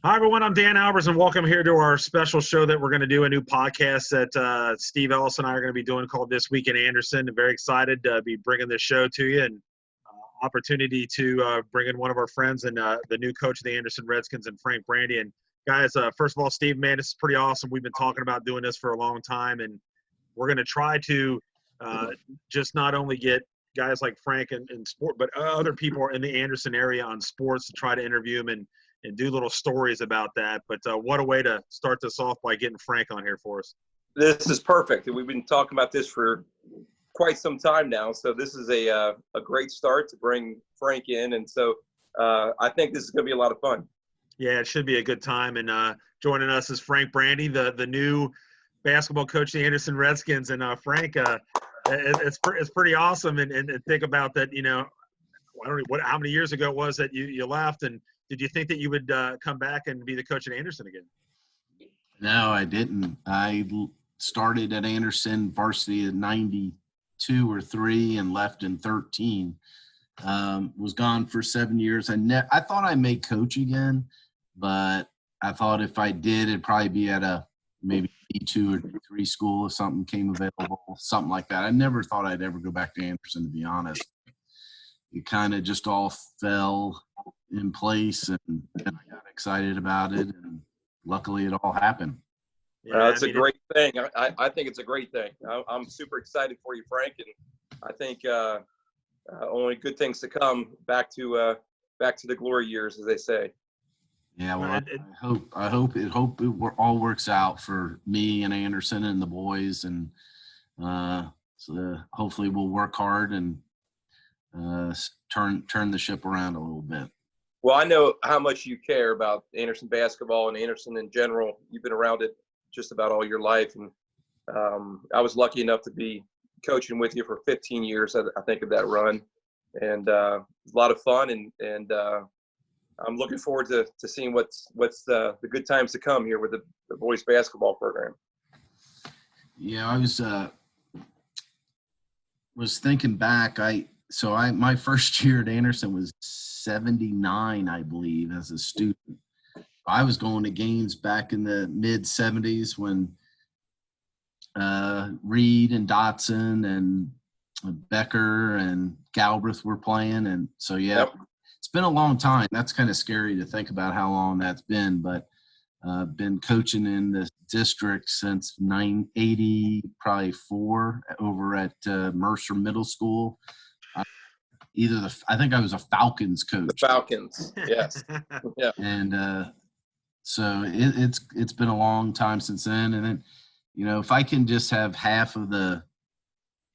Hi, everyone. I'm Dan Albers, and welcome here to our special show that we're going to do, a new podcast that Steve Ellis and I are going to be doing called This Week in Anderson. I'm very excited to be bringing this show to you and opportunity to bring in one of our friends and the new coach of the Anderson Redskins, and Frank Brandy. And guys, first of all, Steve, man, this is pretty awesome. We've been talking about doing this for a long time, and we're going to try to just not only get guys like Frank in sport, but other people in the Anderson area on sports to try to interview them and do little stories about that. But what a way to start this off by getting Frank on here for us. This is perfect. We've been talking about this for quite some time now. So this is a great start to bring Frank in. And so I think this is going to be a lot of fun. Yeah, it should be a good time. And joining us is Frank Brandy, the new basketball coach of the Anderson Redskins. And Frank, it's pretty awesome. And think about that, I don't know how many years ago it was that you left, and did you think that you would come back and be the coach at Anderson again? No, I didn't. I started at Anderson varsity in 92 or 3 and left in 13. Was gone for 7 years. I thought I may coach again, but I thought if I did, it'd probably be at a maybe D2 or D3 school if something came available, something like that. I never thought I'd ever go back to Anderson, to be honest. It kind of just all fell in place, and I got excited about it, and luckily it all happened. Yeah, it's a great thing. I think it's a great thing. I'm super excited for you, Frank, and I think only good things to come. Back to the glory years, as they say. Yeah, well, I hope it all works out for me and Anderson and the boys, and so hopefully we'll work hard and turn the ship around a little bit. Well, I know how much you care about Anderson basketball and Anderson in general. You've been around it just about all your life, and I was lucky enough to be coaching with you for 15 years. I think of that run, and a lot of fun, and I'm looking forward to seeing what's the good times to come here with the boys basketball program. Yeah, I was thinking back. My first year at Anderson was 79, I believe, as a student. I was going to games back in the mid-'70s when Reed and Dotson and Becker and Galbraith were playing. And so, yeah, Yep. It's been a long time. That's kind of scary to think about how long that's been. But I've been coaching in the district since 1980, probably 4, over at Mercer Middle School. I think I was a Falcons coach. The Falcons, yes. Yeah. And so it's been a long time since then. And then, if I can just have half of the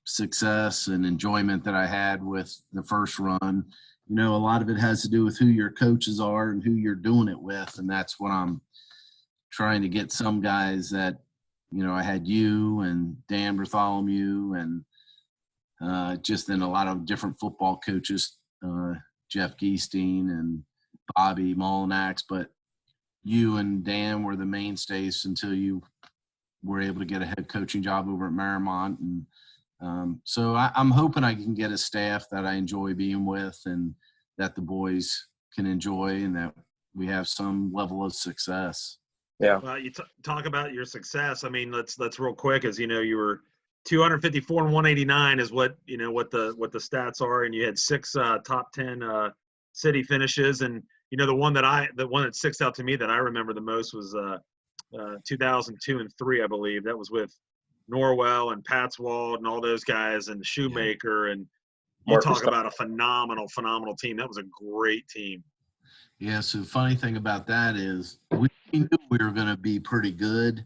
success and enjoyment that I had with the first run, a lot of it has to do with who your coaches are and who you're doing it with. And that's what I'm trying to get some guys that, I had you and Dan Bartholomew and just in a lot of different football coaches, Jeff Geestein and Bobby Molinax, but you and Dan were the mainstays until you were able to get a head coaching job over at Marymount. And so I'm hoping I can get a staff that I enjoy being with and that the boys can enjoy and that we have some level of success. Yeah. Well, you talk about your success. I mean, let's real quick, as you were 254 and 189 is what what the stats are, and you had 6 top 10 city finishes, and the one that sticks out to me that I remember the most was 2002 and 3, I believe. That was with Norwell and Patswald and all those guys and Shoemaker, and you talk about a phenomenal team. That was a great team. Yeah. So the funny thing about that is we knew we were going to be pretty good.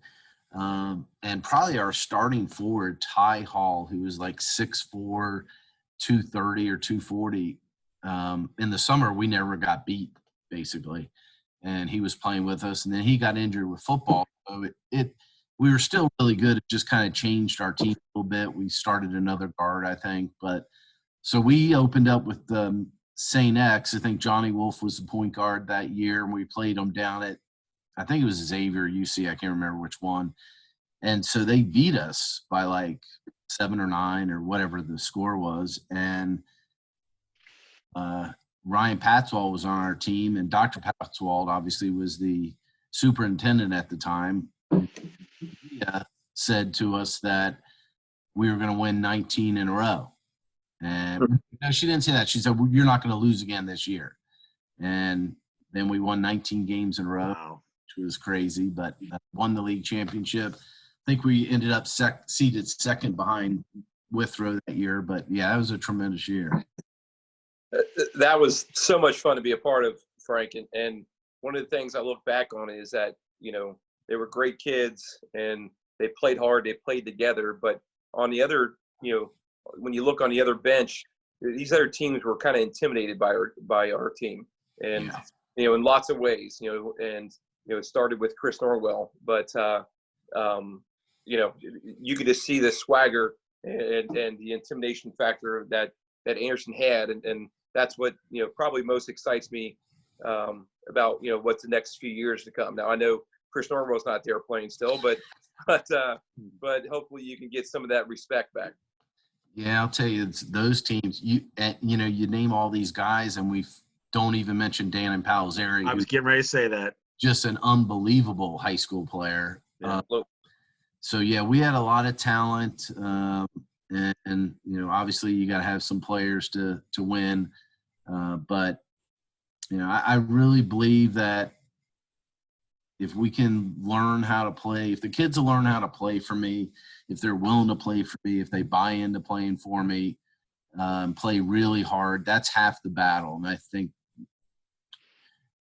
And probably our starting forward, Ty Hall, who was like 6'4", 230 or 240. In the summer, we never got beat, basically. And he was playing with us. And then he got injured with football. So we were still really good. It just kind of changed our team a little bit. We started another guard, I think. But so we opened up with St. X. I think Johnny Wolf was the point guard that year. And we played him down at, I think it was Xavier, UC. I can't remember which one. And so they beat us by like 7 or 9 or whatever the score was. And Ryan Patzwald was on our team, and Dr. Patzwald obviously was the superintendent at the time. He said to us that we were going to win 19 in a row. And no, she didn't say that. She said, you're not going to lose again this year. And then we won 19 games in a row, which was crazy, but won the league championship. I think we ended up seated second behind Withrow that year. But, yeah, it was a tremendous year. That was so much fun to be a part of, Frank. And one of the things I look back on is that, they were great kids and they played hard, they played together. But on the other, when you look on the other bench, these other teams were kind of intimidated by our team. And, in lots of ways, and, it started with Chris Norwell. But, you could just see the swagger and the intimidation factor that Anderson had. And that's what, probably most excites me about, what's the next few years to come. Now, I know Chris Norwell's not there playing still, but hopefully you can get some of that respect back. Yeah, I'll tell you, it's those teams. You name all these guys, and we don't even mention Dan and Palzeri. I was getting ready to say that. Just an unbelievable high school player. Yeah. So yeah, we had a lot of talent, and obviously you got to have some players to win. But I really believe that if we can learn how to play, if the kids will learn how to play for me, if they're willing to play for me, if they buy into playing for me, play really hard, that's half the battle. And I think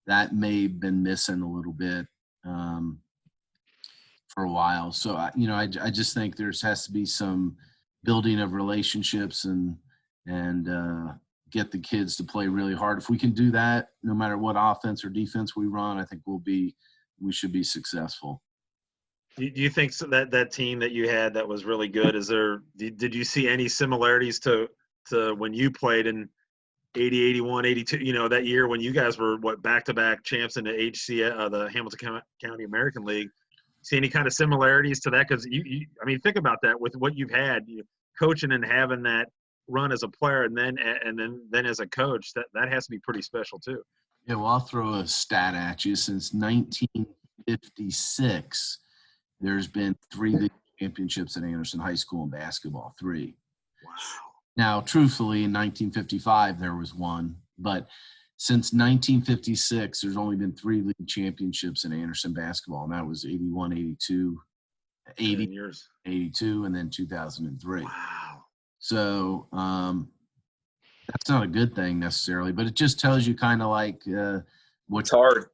that may have been missing a little bit for a while. So, I just think has to be some building of relationships and get the kids to play really hard. If we can do that, no matter what offense or defense we run, I think we should be successful. Do you think that team that you had that was really good, did you see any similarities to when you played in 80, 81, 82, that year when you guys were back-to-back champs in the the Hamilton County American League? See any kind of similarities to that? Because think about that with what you've had, coaching and having that run as a player and then as a coach, that has to be pretty special too. Yeah, well, I'll throw a stat at you. Since 1956, there's been 3 league championships at Anderson High School in basketball, 3. Wow. Now, truthfully, in 1955, there was 1. But since 1956, there's only been 3 league championships in Anderson basketball, and that was 81, 82, 80 years, 82, and then 2003. Wow. So that's not a good thing necessarily, but it just tells you kind of like what's hard.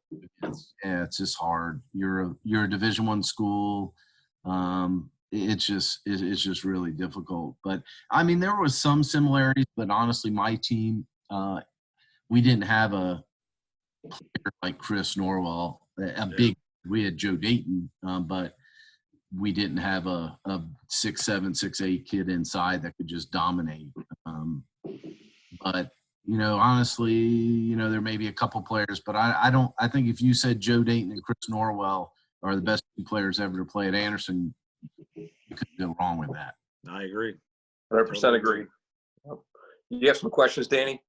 Yeah, it's just hard. You're a Division I school. It's just really difficult. But there was some similarities, but honestly, my team, we didn't have a player like Chris Norwell, we had Joe Dayton, but we didn't have a 6'7", 6'8" kid inside that could just dominate. But honestly, there may be a couple players, but I think if you said Joe Dayton and Chris Norwell are the best 2 players ever to play at Anderson, you couldn't go wrong with that. I agree. 100% agree. You have some questions, Danny?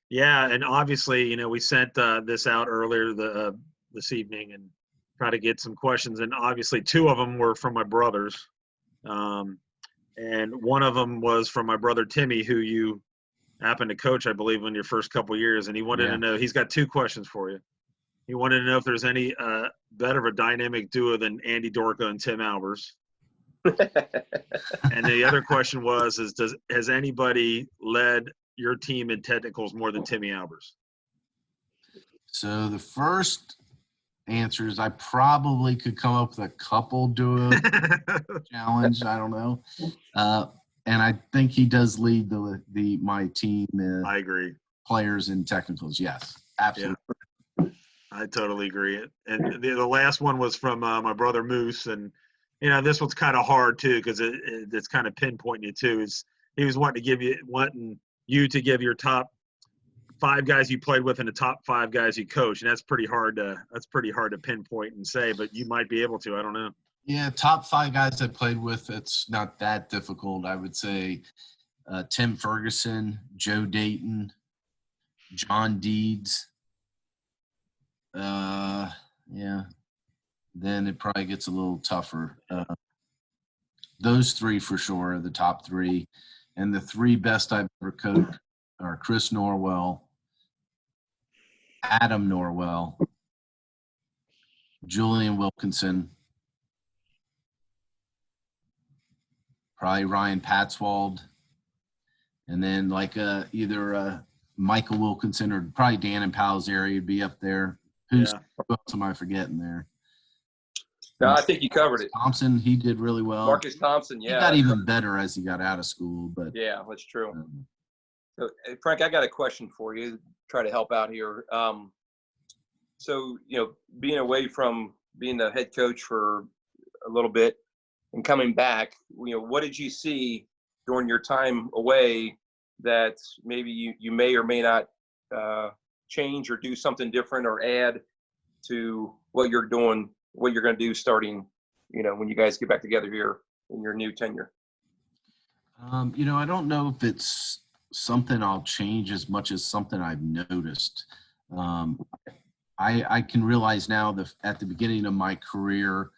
Yeah, and obviously, we sent this out earlier this evening and try to get some questions, and obviously 2 of them were from my brothers, and one of them was from my brother Timmy, who you happened to coach, I believe, in your first couple of years, and he wanted to know. He's got 2 questions for you. He wanted to know if there's any better of a dynamic duo than Andy Dorka and Tim Albers. And the other question was, has anybody led your team in technicals more than Timmy Albers? So the first answer is I probably could come up with a couple duo challenge. I don't know. And I think he does lead my team. I agree. Players in technicals, yes, absolutely. Yeah, I totally agree. And the last one was from my brother Moose, and this one's kind of hard too because it's kind of pinpointing you too. He was wanting you to give your top 5 guys you played with and the top 5 guys you coached, and that's pretty hard to pinpoint and say, but you might be able to. I don't know. Yeah, top 5 guys I played with, it's not that difficult. I would say Tim Ferguson, Joe Dayton, John Deeds. Yeah. Then it probably gets a little tougher. Those three for sure are the top three. And the three best I've ever coached are Chris Norwell, Adam Norwell, Julian Wilkinson, probably Ryan Patzwald, and then like either Michael Wilkinson or probably Dan and Palzeri would be up there. Who else am I forgetting there? No, I think you covered it. Thompson, he did really well. Marcus Thompson, yeah. He got even better as he got out of school. But yeah, that's true. So, Frank, I got a question for you. Try to help out here. So, being away from being the head coach for a little bit and coming back, what did you see during your time away that maybe you may or may not change or do something different or add to what you're doing, what you're going to do starting, when you guys get back together here in your new tenure? I don't know if it's something I'll change as much as something I've noticed. I can realize now that at the beginning of my career,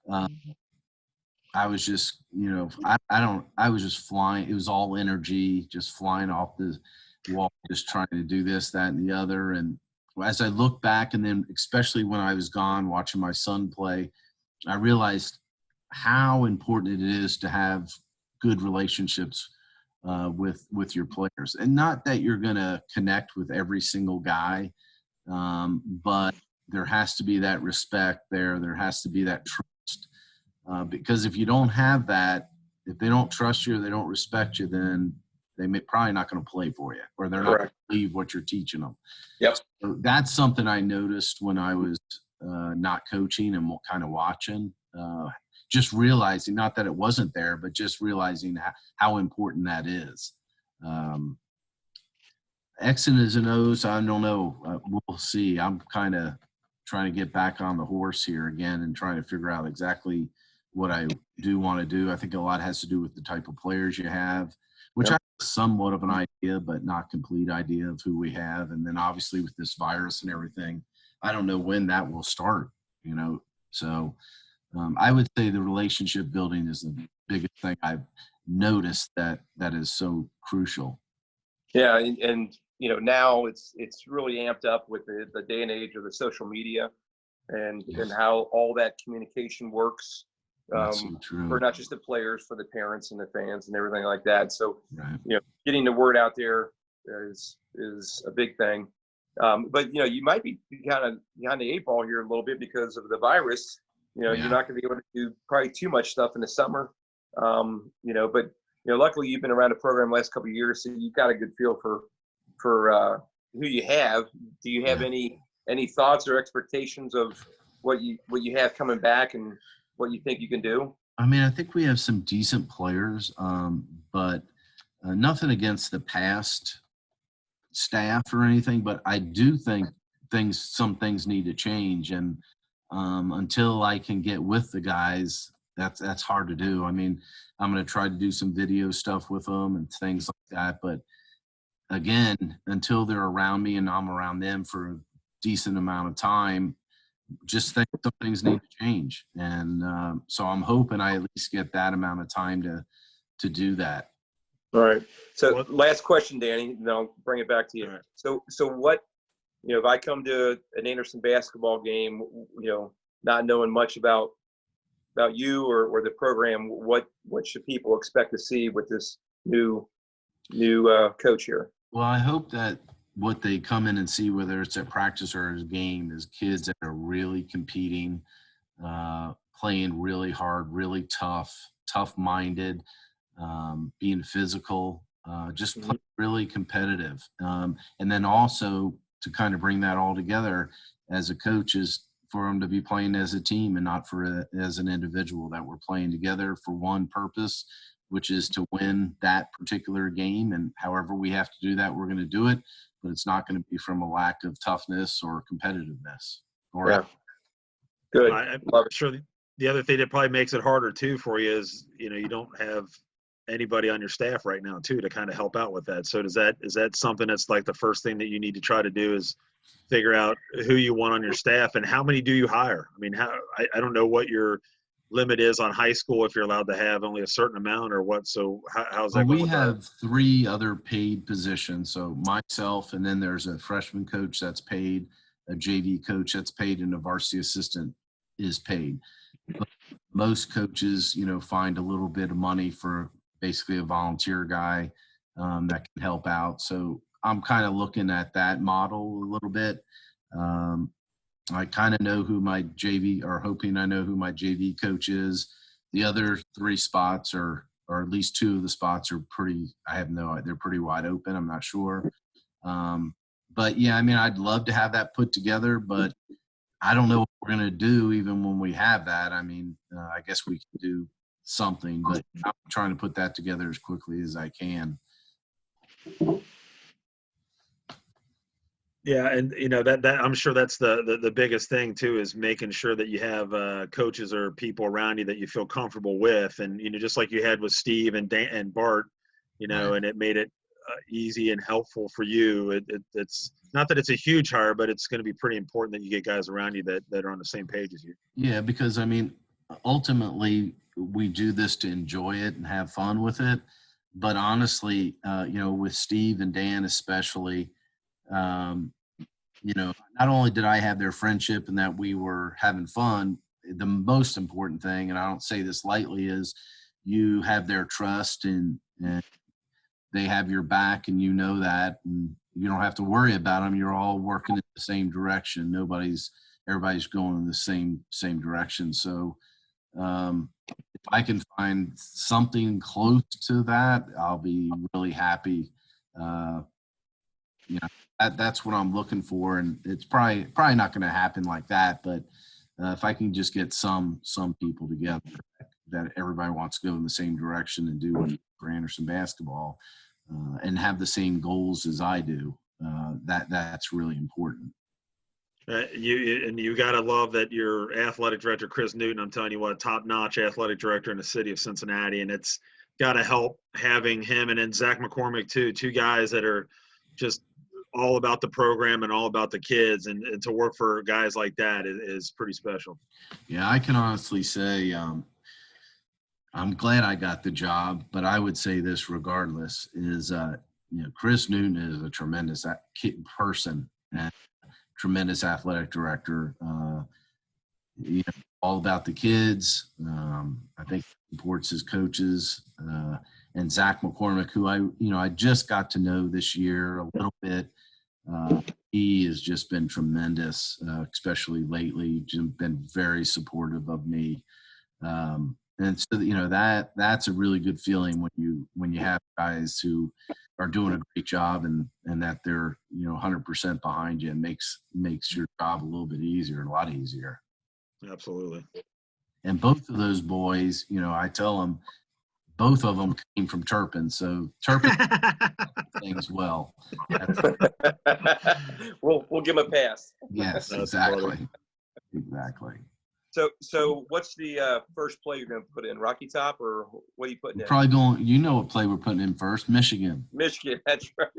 I was just, I was just flying. It was all energy, just flying off the wall, just trying to do this, that, and the other. And as I look back, and then especially when I was gone watching my son play, I realized how important it is to have good relationships with your players. And not that you're going to connect with every single guy, but there has to be that respect there. There has to be that trust. Because if you don't have that, if they don't trust you or they don't respect you, then they may probably not going to play for you, or they're not going to believe what you're teaching them. Yep. So that's something I noticed when I was not coaching and kind of watching. Just realizing, not that it wasn't there, but just realizing how important that is. X's and O's, I don't know. We'll see. I'm kind of trying to get back on the horse here again and trying to figure out exactly what I do want to do. I think a lot has to do with the type of players you have, which I have somewhat of an idea, but not complete idea of who we have. And then obviously with this virus and everything, I don't know when that will start, So I would say the relationship building is the biggest thing I've noticed that is so crucial. Yeah, and now it's really amped up with the day and age of the social media and how all that communication works So for not just the players, for the parents and the fans and everything like that. So getting the word out there is a big thing. But you might be kind of behind the eight ball here a little bit because of the virus. You're not going to be able to do probably too much stuff in the summer. But luckily you've been around the program the last couple of years, so you've got a good feel for who you have. Do you have any thoughts or expectations of what you have coming back and what you think you can do? I mean, I think we have some decent players, but nothing against the past staff or anything. But I do think some things need to change, and until I can get with the guys, that's hard to do. I mean, I'm going to try to do some video stuff with them and things like that, but again, until they're around me and I'm around them for a decent amount of time, just think some things need to change. And so I'm hoping I at least get that amount of time to do that. All right. So last question, Danny, and then I'll bring it back to you. Right. So what, if I come to an Anderson basketball game, not knowing much about you or the program, what should people expect to see with this new coach here? Well, I hope that what they come in and see, whether it's at practice or at a game, is kids that are really competing, playing really hard, really tough-minded, being physical, just really competitive. And then also to kind of bring that all together as a coach is for them to be playing as a team and not as an individual, that we're playing together for one purpose, which is to win that particular game. And however we have to do that, we're going to do it, but it's not going to be from a lack of toughness or competitiveness. Good. I'm sure the other thing that probably makes it harder too for you is, you don't have anybody on your staff right now too to kind of help out with that. So is that something that's like the first thing that you need to try to do is figure out who you want on your staff and how many do you hire? I mean, I don't know what your limit is on high school, if you're allowed to have only a certain amount or what. So how's that Well, going we with have 3 other paid positions. So myself, and then there's a freshman coach that's paid, a JV coach that's paid, and a varsity assistant is paid. But most coaches, find a little bit of money for basically a volunteer guy that can help out. So I'm kind of looking at that model a little bit. I kind of know who my JV, or hoping I know who my JV coach is. The other 3 spots or at least 2 of the spots are they're pretty wide open. I'm not sure. But yeah, I mean, I'd love to have that put together, but I don't know what we're going to do even when we have that. I mean, I guess we can do something, but I'm trying to put that together as quickly as I can. Yeah, and that I'm sure that's the biggest thing too, is making sure that you have coaches or people around you that you feel comfortable with, and just like you had with Steve and Dan and Bart, Right. and it made it easy and helpful for you. It's not that it's a huge hire, but it's going to be pretty important that you get guys around you that are on the same page as you. Yeah, because I mean, ultimately we do this to enjoy it and have fun with it. But honestly, with Steve and Dan especially, um, not only did I have their friendship and that we were having fun, the most important thing, and I don't say this lightly, is you have their trust and they have your back, and that, and you don't have to worry about them. You're all working in the same direction. Everybody's going in the same direction. So if I can find something close to that, I'll be really happy. That's what I'm looking for, and it's probably not going to happen like that. But if I can just get some people together that everybody wants to go in the same direction and do what for Anderson basketball, and have the same goals as I do, that's really important. You got to love that your athletic director, Chris Newton, I'm telling you what, top-notch athletic director in the city of Cincinnati, and it's got to help having him and then Zach McCormick too, 2 guys that are just all about the program and all about the kids, and to work for guys like that is pretty special. Yeah, I can honestly say I'm glad I got the job, but I would say this regardless is, Chris Newton is a tremendous person and tremendous athletic director. All about the kids. I think he supports his coaches, and Zach McCormick, who I just got to know this year a little bit. He has just been tremendous, especially lately. Been very supportive of me. And so, that's a really good feeling when you have guys who are doing a great job and that they're, 100% behind you, and makes your job a little bit easier, a lot easier. Absolutely. And both of those boys, I tell them, both of them came from Turpin. So Turpin things well. We'll give him a pass. Yes, That's exactly. funny. Exactly. So what's the first play you're going to put in? Rocky Top, or what are you putting in? Probably going. What play we're putting in first? Michigan. Michigan, that's right.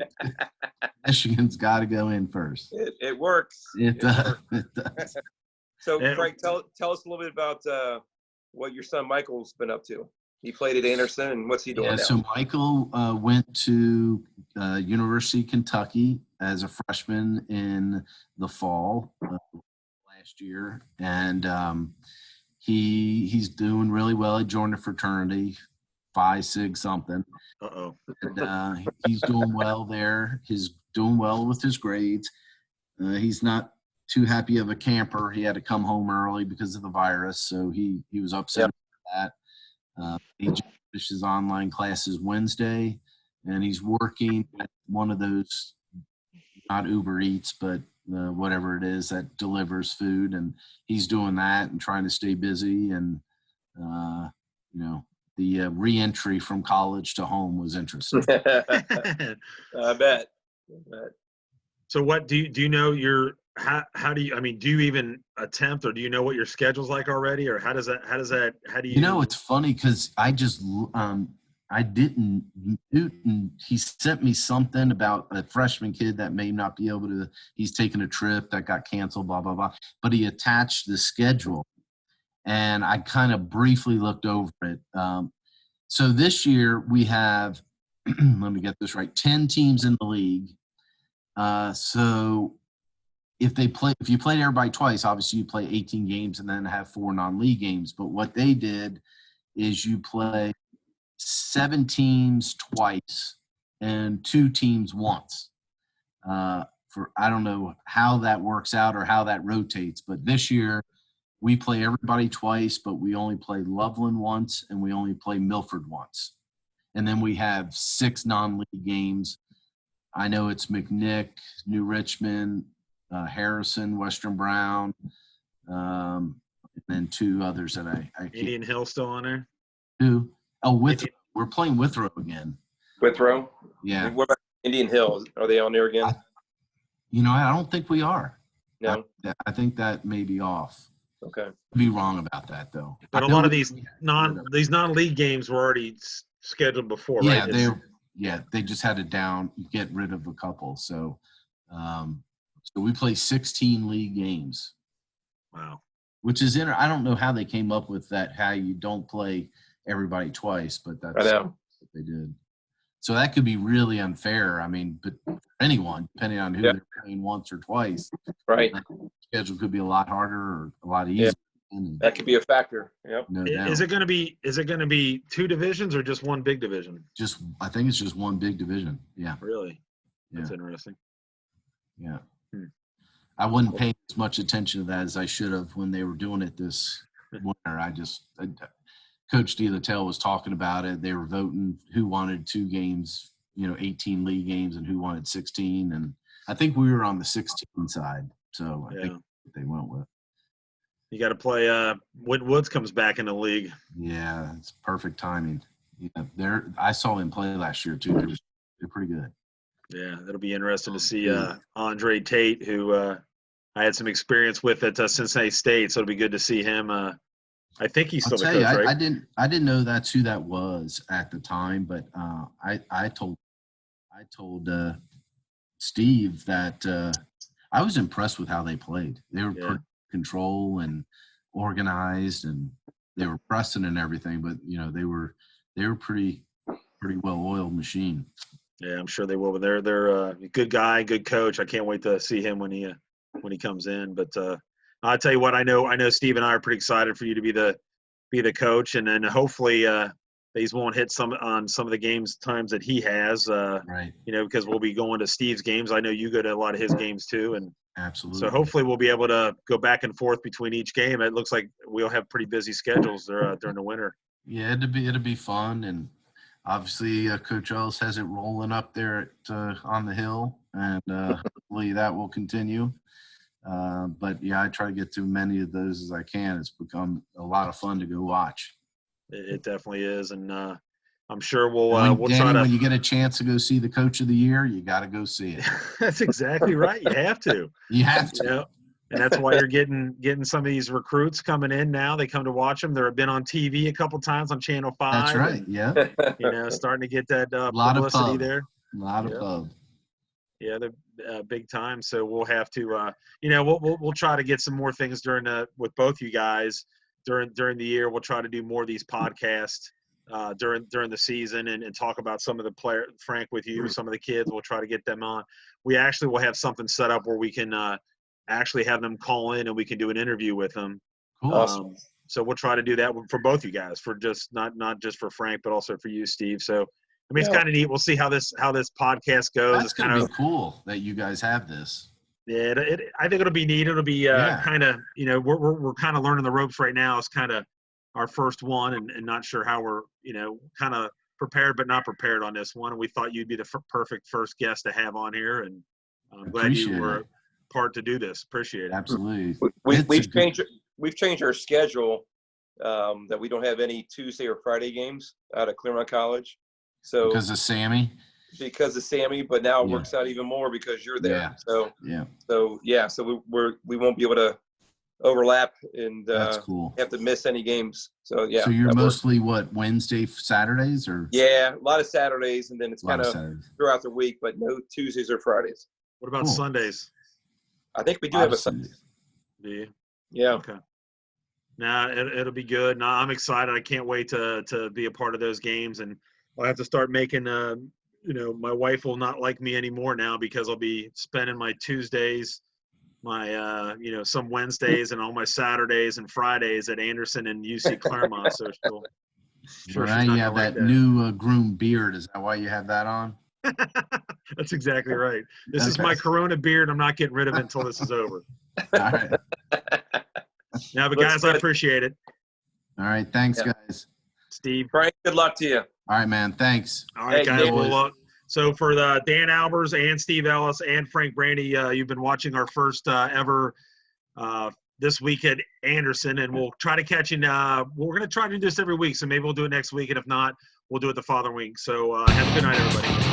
Michigan's got to go in first. It works. It does. It does. So Frank, tell us a little bit about what your son Michael's been up to. He played at Anderson, and what's he doing now? So Michael went to University of Kentucky as a freshman in the fall last year, and he's doing really well. He joined a fraternity, Phi Sig something. Uh-oh. And he's doing well there. He's doing well with his grades. He's not too happy of a camper. He had to come home early because of the virus, so he was upset about that. He just finished his online classes Wednesday, and he's working at one of those, not Uber Eats, but whatever it is that delivers food, and he's doing that and trying to stay busy. And the re-entry from college to home was interesting. I bet. So what do you know how do you, do you even attempt, or do you know what your schedule's like already, or how do you it's funny because I just I didn't. Newton, he sent me something about a freshman kid that may not be able to. He's taking a trip that got canceled. Blah blah blah. But he attached the schedule, and I kind of briefly looked over it. So this year we have, let me get this right, 10 teams in the league. So if you played everybody twice, obviously you play 18 games and then have 4 non-league games. But what they did is you play 7 teams twice and 2 teams once. I don't know how that works out or how that rotates, but this year we play everybody twice, but we only play Loveland once and we only play Milford once. And then we have 6 non-league games. I know it's McNick, New Richmond, Harrison, Western Brown, and then 2 others that I can't. Indian Hill still on there? Who? Oh, Withrow. We're playing Withrow again. Withrow? Yeah. What about Indian Hill? Are they on there again? I don't think we are. No? I think that may be off. Okay. Be wrong about that though. But a lot of these non-league games were already scheduled before, right? They just had to get rid of a couple. So we play 16 league games. Wow. Which is I don't know how they came up with that, how you don't play everybody twice, but that's what they did. So that could be really unfair. I mean, but for anyone, depending on who they're playing once or twice, right? The schedule could be a lot harder or a lot easier. Yeah. That could be a factor. Yep. No doubt. Is it going to be 2 divisions or just 1 big division? I think it's just 1 big division. Yeah. Really? That's interesting. Yeah. I wasn't paying as much attention to that as I should have when they were doing it this winter. Coach DeLaTelle was talking about it. They were voting who wanted 2 games, 18 league games, and who wanted 16. And I think we were on the 16 side. So I think they went with. You got to play when Woods comes back in the league. Yeah, it's perfect timing. Yeah, I saw him play last year too. They're pretty good. Yeah, it'll be interesting to see Andre Tate, who I had some experience with at Cincinnati State. So it'll be good to see him. I think he's still the coach, right? I didn't know that's who that was at the time, but I told Steve that I was impressed with how they played. They were pretty control and organized, and they were pressing and everything. But they were pretty well-oiled machine. Yeah, I'm sure they will. But they're a good guy, good coach. I can't wait to see him when he comes in. But I'll tell you what, I know Steve and I are pretty excited for you to be the coach, and then hopefully these won't hit some of the times that he has. Right. Because we'll be going to Steve's games. I know you go to a lot of his games too, and absolutely. So hopefully we'll be able to go back and forth between each game. It looks like we'll have pretty busy schedules during the winter. Yeah, it'll be fun, and obviously Coach Ellis has it rolling up there on the hill, and hopefully that will continue. But I try to get to many of those as I can. It's become a lot of fun to go watch. It definitely is, and I'm sure we'll try to. When you get a chance to go see the Coach of the Year, you got to go see it. That's exactly right. You have to. You have to. And that's why you're getting some of these recruits coming in now. They come to watch them. They've been on TV a couple times on Channel 5. That's right. And, starting to get that publicity there. A lot of pub. Yeah, they're big time. So we'll have to, we'll try to get some more things with both you guys during the year. We'll try to do more of these podcasts during the season and talk about some of the players, Frank, with you, some of the kids. We'll try to get them on. We actually will have something set up where we can actually have them call in and we can do an interview with them. Cool. Awesome. So we'll try to do that for both you guys, for just not just for Frank, but also for you, Steve. So it's kind of neat. We'll see how this podcast goes. That's going to be cool that you guys have this. Yeah, I think it'll be neat. It'll be kind of, we're kind of learning the ropes right now. It's kind of our first one and not sure how we're, kind of prepared but not prepared on this one. And we thought you'd be the perfect first guest to have on here. And I'm glad you were part to do this. Appreciate it. Absolutely. We've changed our schedule that we don't have any Tuesday or Friday games out of Claremont College. So because of Sammy, but now it works out even more because you're there. Yeah. So we won't be able to overlap and That's cool. have to miss any games. So yeah. So you're that works. mostly what, Wednesday, Saturdays, or? Yeah, a lot of Saturdays, and then it's A lot kind of of Saturdays. throughout the week, but no Tuesdays or Fridays. What about Cool. Sundays? I think we do A lot have a of Sunday. Sundays. Do you? Yeah. Okay. Now it'll be good. Now I'm excited. I can't wait to be a part of those games, and I'll have to start making. My wife will not like me anymore now because I'll be spending my Tuesdays, my some Wednesdays, and all my Saturdays and Fridays at Anderson and UC Claremont. So Well, she's now not you gonna have like that new groomed beard. Is that why you have that on? That's exactly right. This is Okay. my Corona beard. I'm not getting rid of it until this is over. All right. Now, but Looks guys, I good. appreciate it. All right. Thanks, Yeah. guys. Steve. Frank, good luck to you. All right, man. Thanks. All right, Hey, guys. Dan. Well, so for the Dan Albers and Steve Ellis and Frank Brandy, you've been watching our first ever this week at Anderson, and we'll try to catch you. We're going to try to do this every week, so maybe we'll do it next week, and if not, we'll do it the following week. So have a good night, everybody.